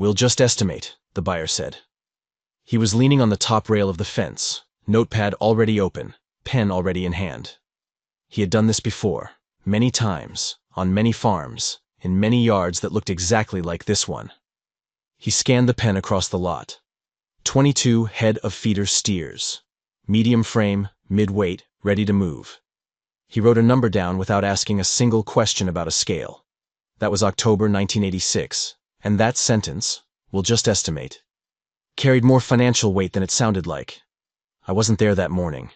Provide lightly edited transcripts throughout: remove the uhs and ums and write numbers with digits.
"We'll just estimate," the buyer said. He was leaning on the top rail of the fence, notepad already open, pen already in hand. He had done this before, many times, on many farms, in many yards that looked exactly like this one. He scanned the pen across the lot. 22 head of feeder steers. Medium frame, mid-weight, ready to move. He wrote a number down without asking a single question about a scale. That was October 1986, and that sentence, "we'll just estimate," carried more financial weight than it sounded like. I wasn't there that morning,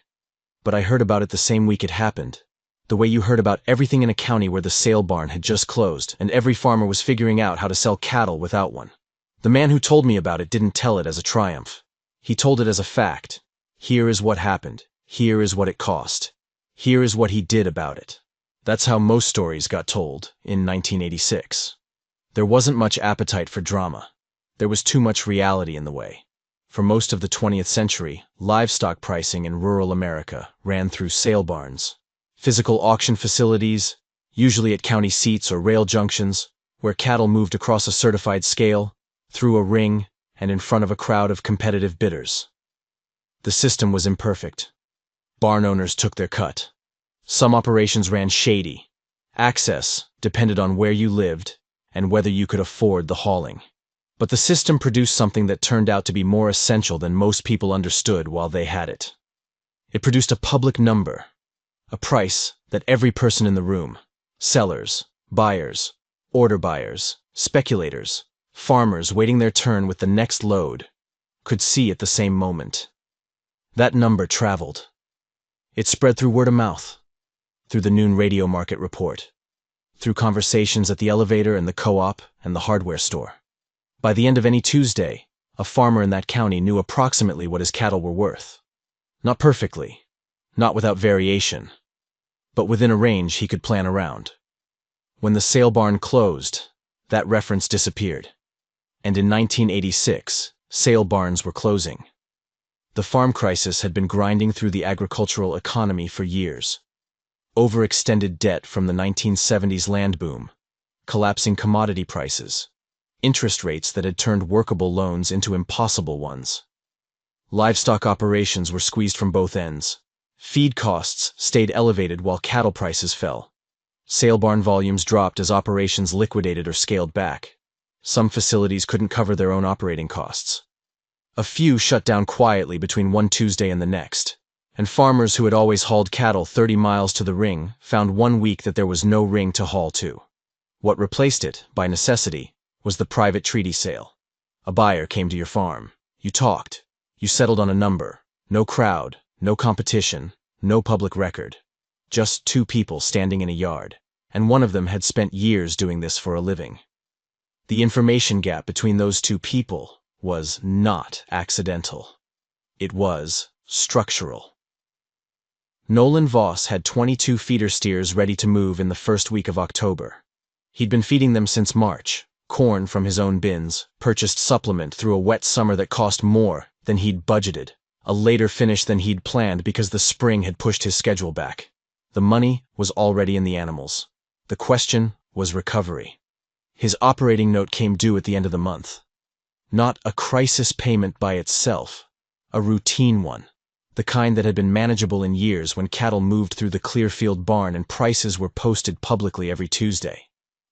but I heard about it the same week it happened. The way you heard about everything in a county where the sale barn had just closed and every farmer was figuring out how to sell cattle without one. The man who told me about it didn't tell it as a triumph. He told it as a fact. Here is what happened. Here is what it cost. Here is what he did about it. That's how most stories got told in 1986. There wasn't much appetite for drama. There was too much reality in the way. For most of the 20th century, livestock pricing in rural America ran through sale barns, physical auction facilities, usually at county seats or rail junctions, where cattle moved across a certified scale, through a ring, and in front of a crowd of competitive bidders. The system was imperfect. Barn owners took their cut. Some operations ran shady. Access depended on where you lived and whether you could afford the hauling. But the system produced something that turned out to be more essential than most people understood while they had it. It produced a public number, a price that every person in the room, sellers, buyers, order buyers, speculators, farmers waiting their turn with the next load, could see at the same moment. That number traveled. It spread through word of mouth, through the noon radio market report, through conversations at the elevator and the co-op and the hardware store. By the end of any Tuesday, a farmer in that county knew approximately what his cattle were worth. Not perfectly, not without variation, but within a range he could plan around. When the sale barn closed, that reference disappeared. And in 1986, sale barns were closing. The farm crisis had been grinding through the agricultural economy for years. Overextended debt from the 1970s land boom, collapsing commodity prices, interest rates that had turned workable loans into impossible ones. Livestock operations were squeezed from both ends. Feed costs stayed elevated while cattle prices fell. Sale barn volumes dropped as operations liquidated or scaled back. Some facilities couldn't cover their own operating costs. A few shut down quietly between one Tuesday and the next, and farmers who had always hauled cattle 30 miles to the ring found one week that there was no ring to haul to. What replaced it, by necessity, was the private treaty sale. A buyer came to your farm. You talked. You settled on a number. No crowd, no competition, no public record. Just two people standing in a yard, and one of them had spent years doing this for a living. The information gap between those two people was not accidental. It was structural. Nolan Voss had 22 feeder steers ready to move in the first week of October. He'd been feeding them since March, corn from his own bins, purchased supplement through a wet summer that cost more than he'd budgeted, a later finish than he'd planned because the spring had pushed his schedule back. The money was already in the animals. The question was recovery. His operating note came due at the end of the month. Not a crisis payment by itself, a routine one, the kind that had been manageable in years when cattle moved through the Clearfield barn and prices were posted publicly every Tuesday.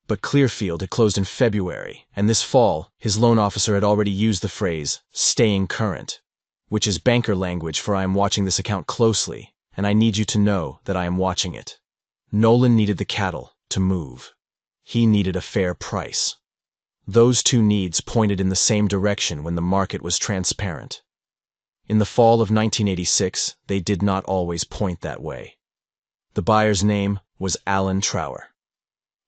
But Clearfield had closed in February, and this fall, his loan officer had already used the phrase, "staying current," which is banker language for "I am watching this account closely, and I need you to know that I am watching it." Nolan needed the cattle to move. He needed a fair price. Those two needs pointed in the same direction when the market was transparent. In the fall of 1986, they did not always point that way. The buyer's name was Alan Trower.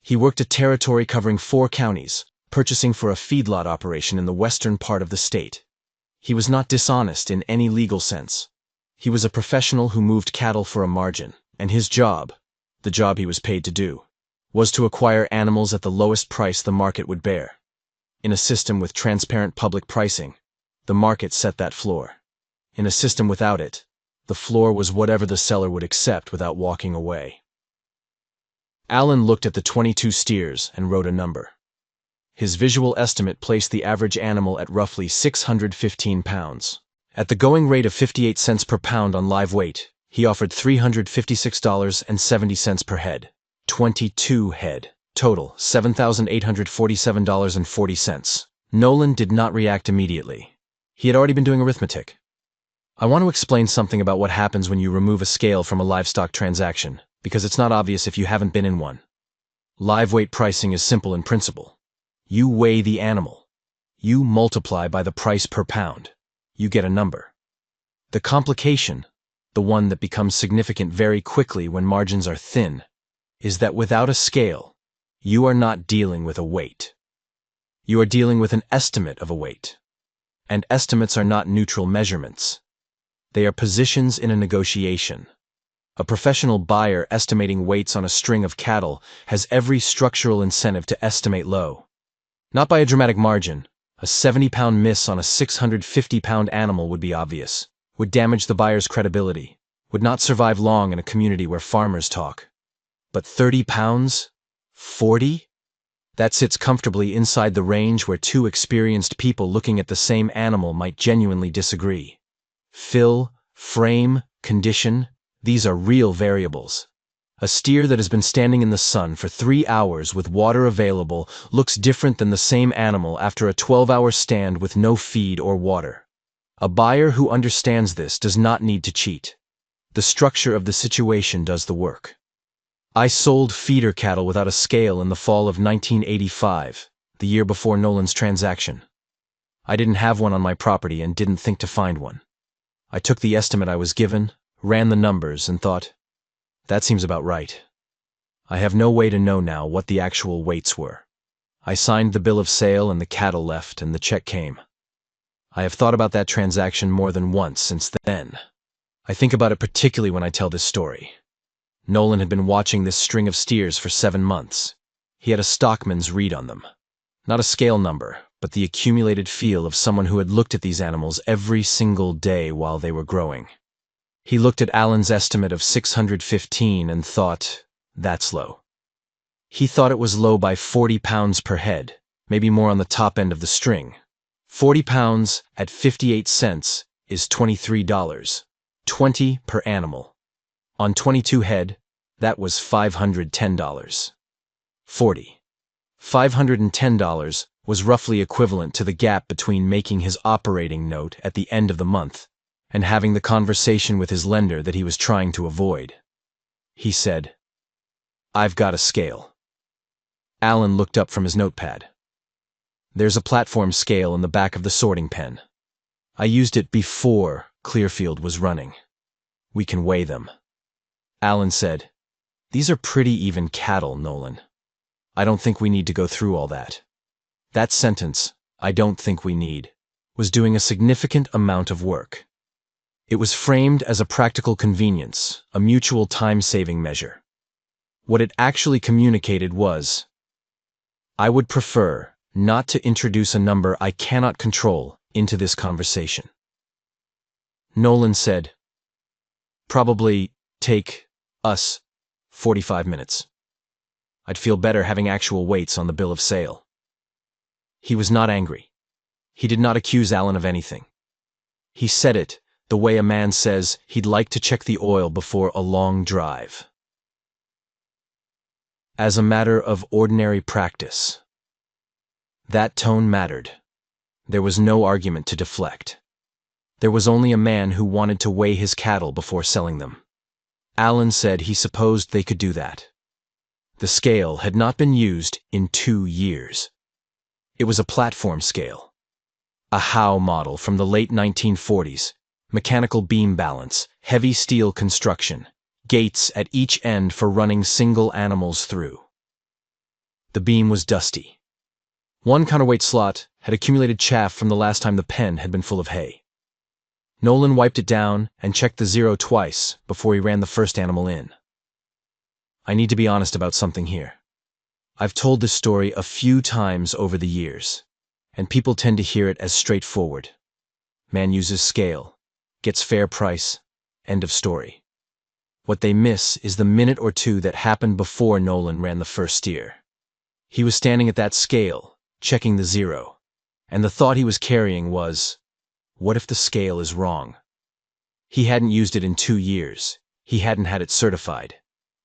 He worked a territory covering 4 counties, purchasing for a feedlot operation in the western part of the state. He was not dishonest in any legal sense. He was a professional who moved cattle for a margin, and his job, the job he was paid to do, was to acquire animals at the lowest price the market would bear. In a system with transparent public pricing, the market set that floor. In a system without it, the floor was whatever the seller would accept without walking away. Alan looked at the 22 steers and wrote a number. His visual estimate placed the average animal at roughly 615 pounds. At the going rate of 58 cents per pound on live weight, he offered $356.70 per head. 22 head. Total, $7,847.40. Nolan did not react immediately. He had already been doing arithmetic. I want to explain something about what happens when you remove a scale from a livestock transaction, because it's not obvious if you haven't been in one. Live weight pricing is simple in principle. You weigh the animal. You multiply by the price per pound. You get a number. The complication, the one that becomes significant very quickly when margins are thin, is that without a scale, you are not dealing with a weight. You are dealing with an estimate of a weight. And estimates are not neutral measurements. They are positions in a negotiation. A professional buyer estimating weights on a string of cattle has every structural incentive to estimate low. Not by a dramatic margin. A 70-pound miss on a 650-pound animal would be obvious, would damage the buyer's credibility, would not survive long in a community where farmers talk. But 30 pounds? 40? That sits comfortably inside the range where two experienced people looking at the same animal might genuinely disagree. Fill, frame, condition, these are real variables. A steer that has been standing in the sun for 3 hours with water available looks different than the same animal after a 12-hour stand with no feed or water. A buyer who understands this does not need to cheat. The structure of the situation does the work. I sold feeder cattle without a scale in the fall of 1985, the year before Nolan's transaction. I didn't have one on my property and didn't think to find one. I took the estimate I was given, ran the numbers, and thought, that seems about right. I have no way to know now what the actual weights were. I signed the bill of sale and the cattle left and the check came. I have thought about that transaction more than once since then. I think about it particularly when I tell this story. Nolan had been watching this string of steers for 7 months. He had a stockman's read on them. Not a scale number, but the accumulated feel of someone who had looked at these animals every single day while they were growing. He looked at Alan's estimate of 615 and thought, that's low. He thought it was low by 40 pounds per head, maybe more on the top end of the string. 40 pounds at 58 cents is $23, 20 per animal. On 22 head, that was $510. 40. $510 was roughly equivalent to the gap between making his operating note at the end of the month and having the conversation with his lender that he was trying to avoid. He said, I've got a scale. Alan looked up from his notepad. There's a platform scale in the back of the sorting pen. I used it before Clearfield was running. We can weigh them. Alan said, these are pretty even cattle, Nolan. I don't think we need to go through all that. That sentence, I don't think we need, was doing a significant amount of work. It was framed as a practical convenience, a mutual time-saving measure. What it actually communicated was, I would prefer not to introduce a number I cannot control into this conversation. Nolan said, probably take us 45 minutes. I'd feel better having actual weights on the bill of sale. He was not angry. He did not accuse Alan of anything. He said it the way a man says he'd like to check the oil before a long drive. As a matter of ordinary practice. That tone mattered. There was no argument to deflect. There was only a man who wanted to weigh his cattle before selling them. Alan said he supposed they could do that. The scale had not been used in 2 years. It was a platform scale. A Howe model from the late 1940s. Mechanical beam balance, heavy steel construction, gates at each end for running single animals through. The beam was dusty. One counterweight slot had accumulated chaff from the last time the pen had been full of hay. Nolan wiped it down and checked the zero twice before he ran the first animal in. I need to be honest about something here. I've told this story a few times over the years, and people tend to hear it as straightforward. Man uses scale, gets fair price, end of story. What they miss is the minute or two that happened before Nolan ran the first steer. He was standing at that scale, checking the zero. And the thought he was carrying was, what if the scale is wrong? He hadn't used it in 2 years. He hadn't had it certified.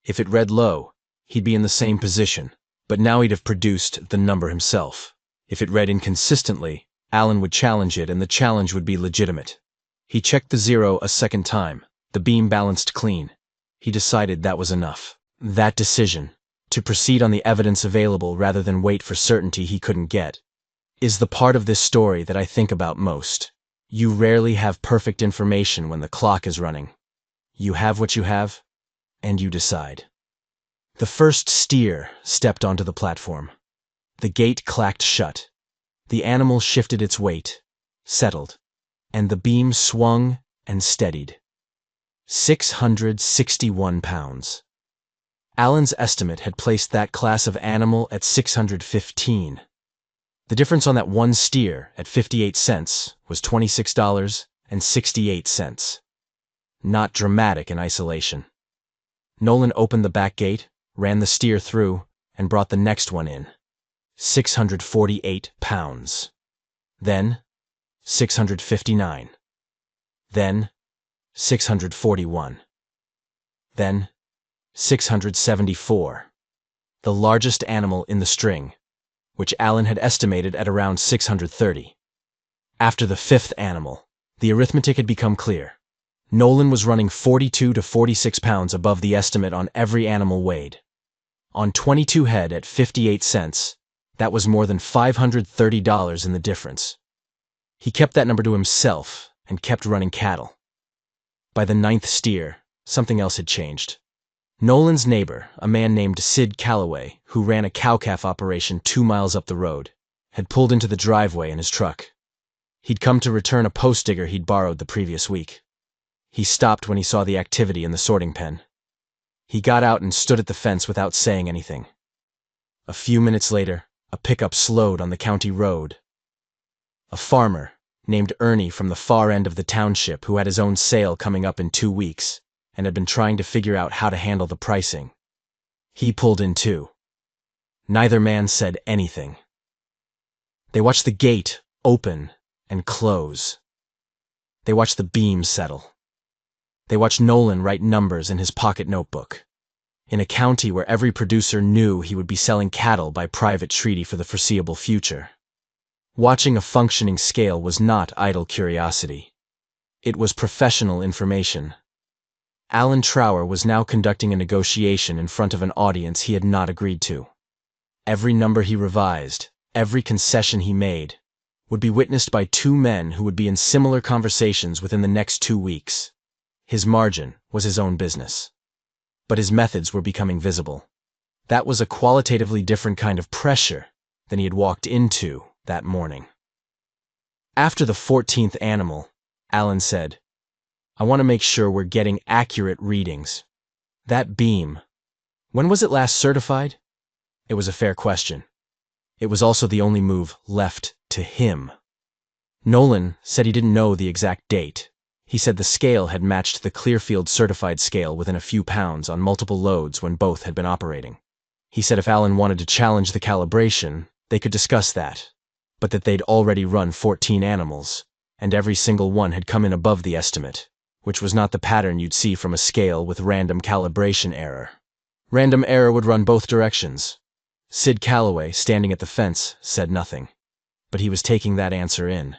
If it read low, he'd be in the same position, but now he'd have produced the number himself. If it read inconsistently, Alan would challenge it, and the challenge would be legitimate. He checked the zero a second time. The beam balanced clean. He decided that was enough. That decision, to proceed on the evidence available rather than wait for certainty he couldn't get, is the part of this story that I think about most. You rarely have perfect information when the clock is running. You have what you have, and you decide. The first steer stepped onto the platform. The gate clacked shut. The animal shifted its weight, settled, and the beam swung and steadied. 661 pounds. Alan's estimate had placed that class of animal at 615. The difference on that one steer at 58 cents was $26.68. Not dramatic in isolation. Nolan opened the back gate, ran the steer through, and brought the next one in. 648 pounds. Then 659. Then 641. Then 674. The largest animal in the string, which Alan had estimated at around 630. After the fifth animal, the arithmetic had become clear. Nolan was running 42 to 46 pounds above the estimate on every animal weighed. On 22 head at 58 cents, that was more than $530 in the difference. He kept that number to himself and kept running cattle. By the 9th steer, something else had changed. Nolan's neighbor, a man named Sid Calloway, who ran a cow-calf operation 2 miles up the road, had pulled into the driveway in his truck. He'd come to return a post digger he'd borrowed the previous week. He stopped when he saw the activity in the sorting pen. He got out and stood at the fence without saying anything. A few minutes later, a pickup slowed on the county road. A farmer, named Ernie from the far end of the township, who had his own sale coming up in 2 weeks, and had been trying to figure out how to handle the pricing. He pulled in too. Neither man said anything. They watched the gate open and close. They watched the beam settle. They watched Nolan write numbers in his pocket notebook. In a county where every producer knew he would be selling cattle by private treaty for the foreseeable future. Watching a functioning scale was not idle curiosity. It was professional information. Alan Trower was now conducting a negotiation in front of an audience he had not agreed to. Every number he revised, every concession he made, would be witnessed by 2 men who would be in similar conversations within the next 2 weeks. His margin was his own business. But his methods were becoming visible. That was a qualitatively different kind of pressure than he had walked into that morning. After the 14th animal, Alan said, "I want to make sure we're getting accurate readings. That beam, when was it last certified?" It was a fair question. It was also the only move left to him. Nolan said he didn't know the exact date. He said the scale had matched the Clearfield certified scale within a few pounds on multiple loads when both had been operating. He said if Alan wanted to challenge the calibration, they could discuss that, but that they'd already run 14 animals, and every single one had come in above the estimate, which was not the pattern you'd see from a scale with random calibration error. Random error would run both directions. Sid Calloway, standing at the fence, said nothing, but he was taking that answer in.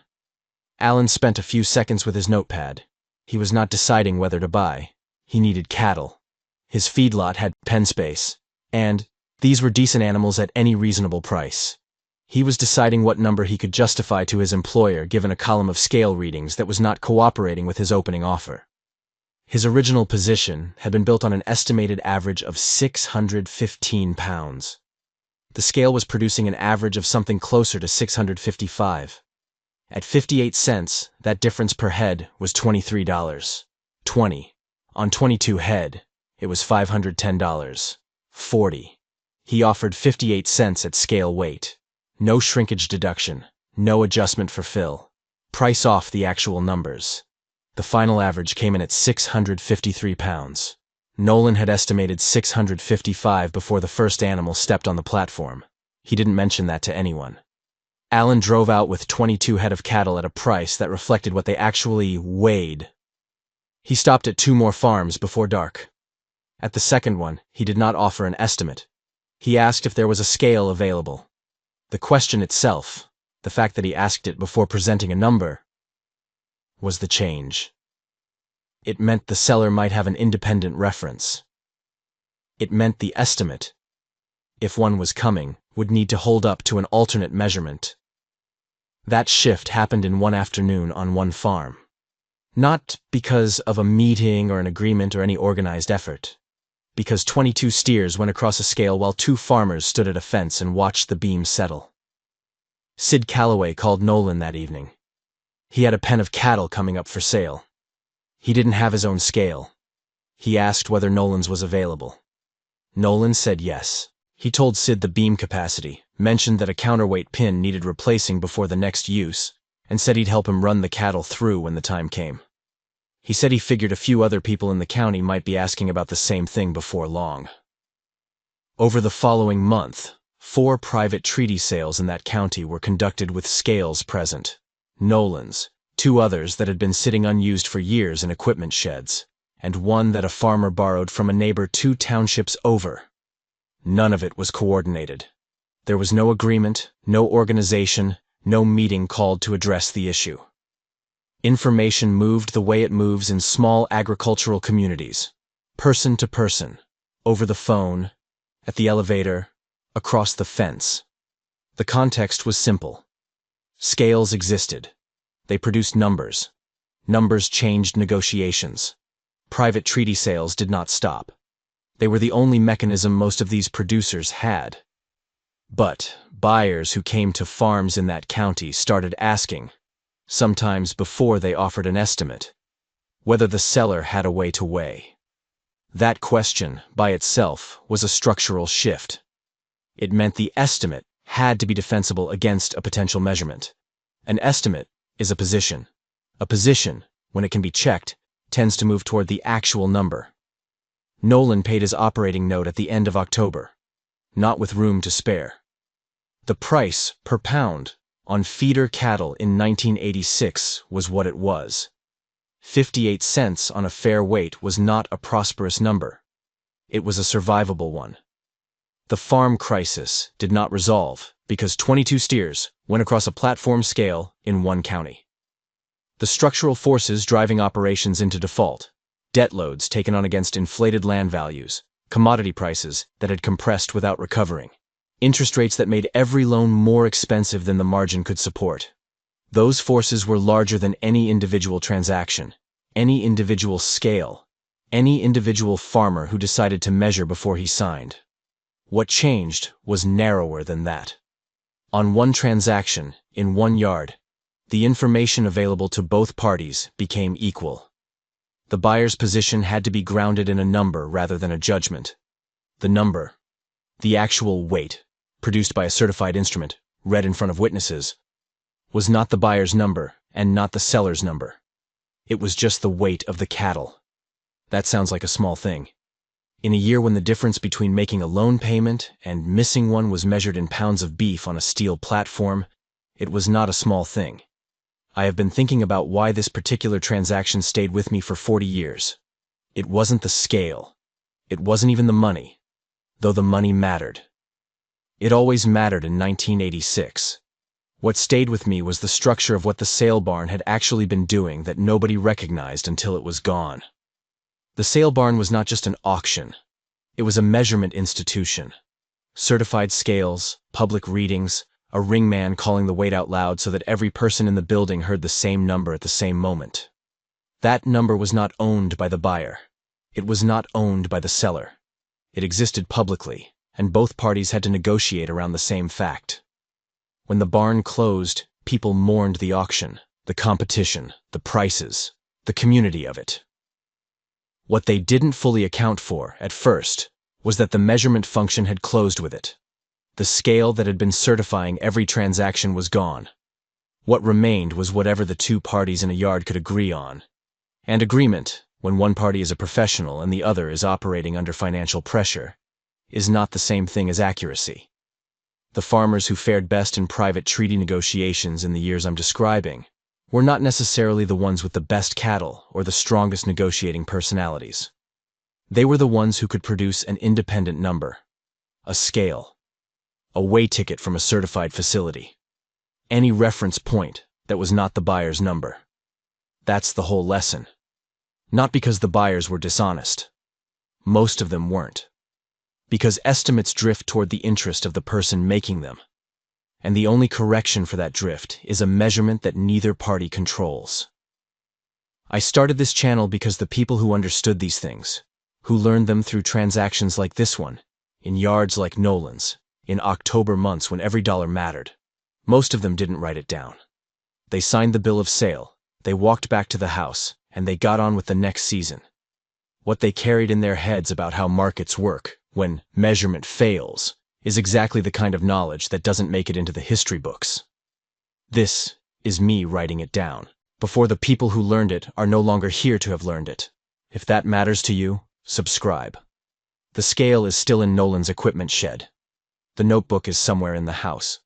Alan spent a few seconds with his notepad. He was not deciding whether to buy. He needed cattle. His feedlot had pen space, and these were decent animals at any reasonable price. He was deciding what number he could justify to his employer given a column of scale readings that was not cooperating with his opening offer. His original position had been built on an estimated average of 615 pounds. The scale was producing an average of something closer to 655. At 58 cents, that difference per head was $23. 20. On 22 head, it was $510. 40. He offered 58 cents at scale weight. No shrinkage deduction, no adjustment for fill. Price off the actual numbers. The final average came in at 653 pounds. Nolan had estimated 655 before the first animal stepped on the platform. He didn't mention that to anyone. Alan drove out with 22 head of cattle at a price that reflected what they actually weighed. He stopped at 2 more farms before dark. At the second one, he did not offer an estimate. He asked if there was a scale available. The question itself, the fact that he asked it before presenting a number, was the change. It meant the seller might have an independent reference. It meant the estimate, if one was coming, would need to hold up to an alternate measurement. That shift happened in one afternoon on one farm. Not because of a meeting or an agreement or any organized effort. Because 22 steers went across a scale while 2 farmers stood at a fence and watched the beam settle. Sid Calloway called Nolan that evening. He had a pen of cattle coming up for sale. He didn't have his own scale. He asked whether Nolan's was available. Nolan said yes. He told Sid the beam capacity, mentioned that a counterweight pin needed replacing before the next use, and said he'd help him run the cattle through when the time came. He said he figured a few other people in the county might be asking about the same thing before long. Over the following month, 4 private treaty sales in that county were conducted with scales present. Nolan's, 2 others that had been sitting unused for years in equipment sheds, and 1 that a farmer borrowed from a neighbor 2 townships over. None of it was coordinated. There was no agreement, no organization, no meeting called to address the issue. Information moved the way it moves in small agricultural communities, person to person, over the phone, at the elevator, across the fence. The context was simple. Scales existed. They produced numbers. Numbers changed negotiations. Private treaty sales did not stop. They were the only mechanism most of these producers had. But buyers who came to farms in that county started asking, sometimes before they offered an estimate, whether the seller had a way to weigh. That question, by itself, was a structural shift. It meant the estimate had to be defensible against a potential measurement. An estimate is a position. A position, when it can be checked, tends to move toward the actual number. Nolan paid his operating note at the end of October, not with room to spare. The price per pound on feeder cattle in 1986 was what it was. 58 cents on a fair weight was not a prosperous number. It was a survivable one. The farm crisis did not resolve because 22 steers went across a platform scale in one county. The structural forces driving operations into default, debt loads taken on against inflated land values, commodity prices that had compressed without recovering, interest rates that made every loan more expensive than the margin could support. Those forces were larger than any individual transaction, any individual scale, any individual farmer who decided to measure before he signed. What changed was narrower than that. On one transaction, in one yard, the information available to both parties became equal. The buyer's position had to be grounded in a number rather than a judgment. The number, the actual weight, produced by a certified instrument, read in front of witnesses, was not the buyer's number and not the seller's number. It was just the weight of the cattle. That sounds like a small thing. In a year when the difference between making a loan payment and missing one was measured in pounds of beef on a steel platform, it was not a small thing. I have been thinking about why this particular transaction stayed with me for 40 years. It wasn't the scale. It wasn't even the money, though the money mattered. It always mattered in 1986. What stayed with me was the structure of what the sale barn had actually been doing that nobody recognized until it was gone. The sale barn was not just an auction. It was a measurement institution. Certified scales, public readings, a ringman calling the weight out loud so that every person in the building heard the same number at the same moment. That number was not owned by the buyer. It was not owned by the seller. It existed publicly, and both parties had to negotiate around the same fact. When the barn closed, people mourned the auction, the competition, the prices, the community of it. What they didn't fully account for, at first, was that the measurement function had closed with it. The scale that had been certifying every transaction was gone. What remained was whatever the 2 parties in a yard could agree on. And agreement, when one party is a professional and the other is operating under financial pressure, is not the same thing as accuracy. The farmers who fared best in private treaty negotiations in the years I'm describing were not necessarily the ones with the best cattle or the strongest negotiating personalities. They were the ones who could produce an independent number, a scale, a weigh ticket from a certified facility, any reference point that was not the buyer's number. That's the whole lesson. Not because the buyers were dishonest. Most of them weren't. Because estimates drift toward the interest of the person making them. And the only correction for that drift is a measurement that neither party controls. I started this channel because the people who understood these things, who learned them through transactions like this one, in yards like Nolan's, in October months when every dollar mattered, most of them didn't write it down. They signed the bill of sale, they walked back to the house, and they got on with the next season. What they carried in their heads about how markets work, when measurement fails, is exactly the kind of knowledge that doesn't make it into the history books. This is me writing it down, before the people who learned it are no longer here to have learned it. If that matters to you, subscribe. The scale is still in Nolan's equipment shed. The notebook is somewhere in the house.